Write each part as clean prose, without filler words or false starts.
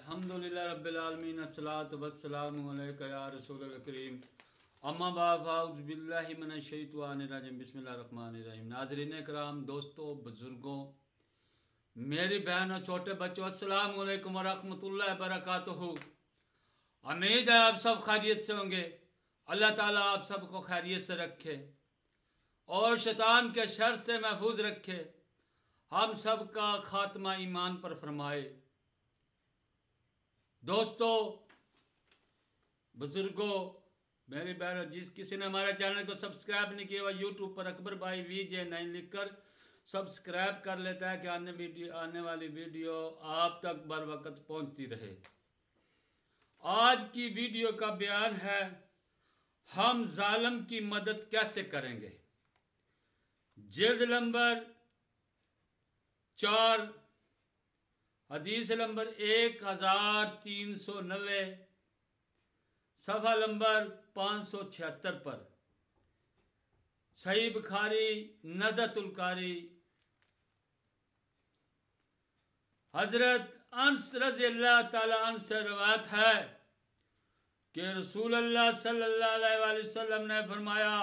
अल्हम्दुलिल्लाह रब्बिल आलमीन अस्सलातु वस्सलामु अलैका या रसूलल करीम अम्मा बाद औज़ु बिल्लाहि मिनश शैतानिर रजीम बिस्मिल्लाहिर रहमानिर रहीम। नाज़रीन कराम, दोस्तों, बुजुर्गों, मेरी बहनों, छोटे बच्चों, अस्सलामु अलैकुम व रहमतुल्लाहि व बरकातुहू। उम्मीद है आप सब खैरियत से होंगे। अल्लाह ताला आप सबको खैरियत से रखे और शैतान के शर से महफूज रखे, हम सब का खात्मा ईमान पर फरमाए। दोस्तों, बुजुर्गों, मेरी बहनों, जिस किसी ने हमारे चैनल को सब्सक्राइब नहीं किया वह यूट्यूब पर अकबर भाई VJ9 लिखकर सब्सक्राइब कर लेता है कि आने वाली वीडियो आप तक बर वक्त पहुंचती रहे। आज की वीडियो का बयान है, हम जालिम की मदद कैसे करेंगे। जिल्द नंबर 4 हदीस नंबर 1390 सफ़ा नंबर 576 पर सही बुखारी नज़तुल कारी हजरत अनस रज़ियल्लाहु ताला अन्हु से रवायत है कि रसूलुल्लाह सल्लल्लाहु अलैहि वसल्लम ने फरमाया,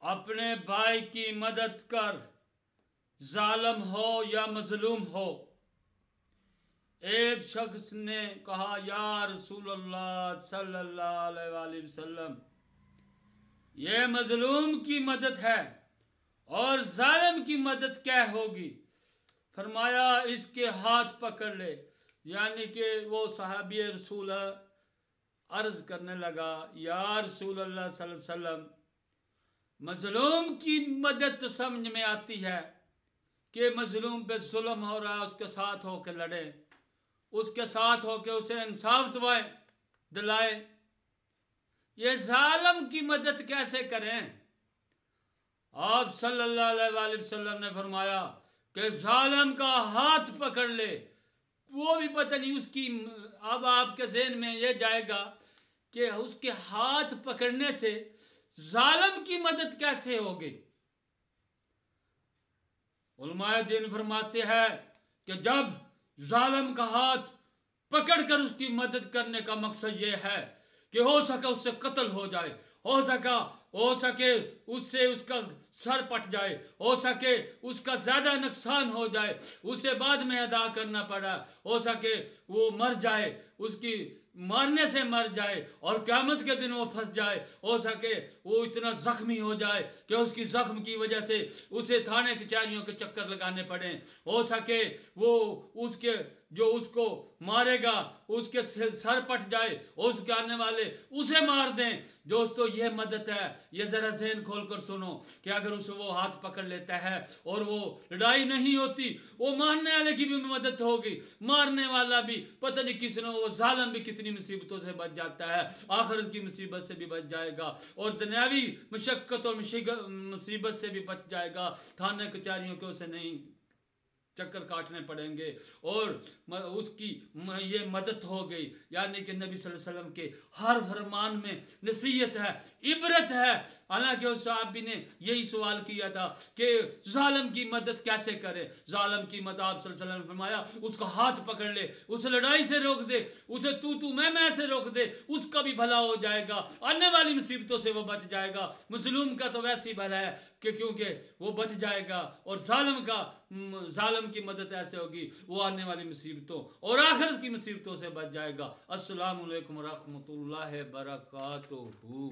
अपने भाई की मदद कर, जालिम हो या मजलूम हो। एक शख्स ने कहा, या रसूलुल्लाह सल्लल्लाहु अलैहि वसल्लम, ये मजलूम की मदद है और जालिम की मदद क्या होगी। फरमाया, इसके हाथ पकड़ ले। यानी कि वो सहाबी रसूल अर्ज करने लगा, या रसूलुल्लाह सल्लल्लाहु अलैहि वसल्लम, मजलूम की मदद तो समझ में आती है कि मजलूम पे जुल्म हो रहा है, उसके साथ होकर लड़े, उसके साथ होकर उसे इंसाफ दिलाए। ये जालिम की मदद कैसे करें। आप सल्लल्लाहु अलैहि वसल्लम ने फरमाया कि जालिम का हाथ पकड़ ले। वो भी पता नहीं उसकी, अब आपके ज़हन में ये जाएगा कि उसके हाथ पकड़ने से जालिम की मदद कैसे होगी। उलमाए दीन फरमाते हैं कि जब जालिम का हाथ पकड़कर उसकी मदद करने का मकसद ये है कि हो सके उससे कत्ल हो जाए, हो सके उससे उसका सर पट जाए, हो सके उसका ज्यादा नुकसान हो जाए, उसे बाद में अदा करना पड़ा, हो सके वो मर जाए, उसकी मारने से मर जाए और क़यामत के दिन वो फंस जाए, हो सके वो इतना जख्मी हो जाए कि उसकी जख्म की वजह से उसे थाने कचहरियों के चक्कर लगाने पड़े, हो सके वो उसके जो उसको मारेगा उसके सर पट जाए, उसके आने वाले उसे मार दें। दोस्तों, ये मदद है। ये जरा ज़हन खोल कर सुनो कि अगर उसे वो हाथ पकड़ लेता है और वो लड़ाई नहीं होती, वो मारने वाले की भी मदद होगी, मारने वाला भी पता नहीं किस ने, वो जालिम भी कितनी मुसीबतों से बच जाता है, आखिरत की मुसीबत से भी बच जाएगा और दुनियावी मशक्क़त और मुसीबत से भी बच जाएगा। थाने कचहरियों के उसे नहीं चक्कर काटने पड़ेंगे और उसकी ये मदद हो गई। यानी कि नबी सल्लल्लाहु अलैहि वसल्लम के हर फरमान में नसीहत है, इबरत है। हालांकि उस साहबी ने यही सवाल किया था कि जालिम की मदद कैसे करे। जालिम की मदद आप सल्लल्लाहु अलैहि वसल्लम ने फरमाया, उसका हाथ पकड़ ले, उसे लड़ाई से रोक दे, उसे तू मैं से रोक दे, उसका भी भला हो जाएगा, आने वाली मुसीबतों से वो बच जाएगा। मुस्लिम का तो वैसे ही भला है कि क्योंकि वो बच जाएगा और जालिम की मदद ऐसे होगी वो आने वाली मुसीबतों और आखिरत की मुसीबतों से बच जाएगा। अस्सलामु अलैकुम व रहमतुल्लाहि व बरकातुहू।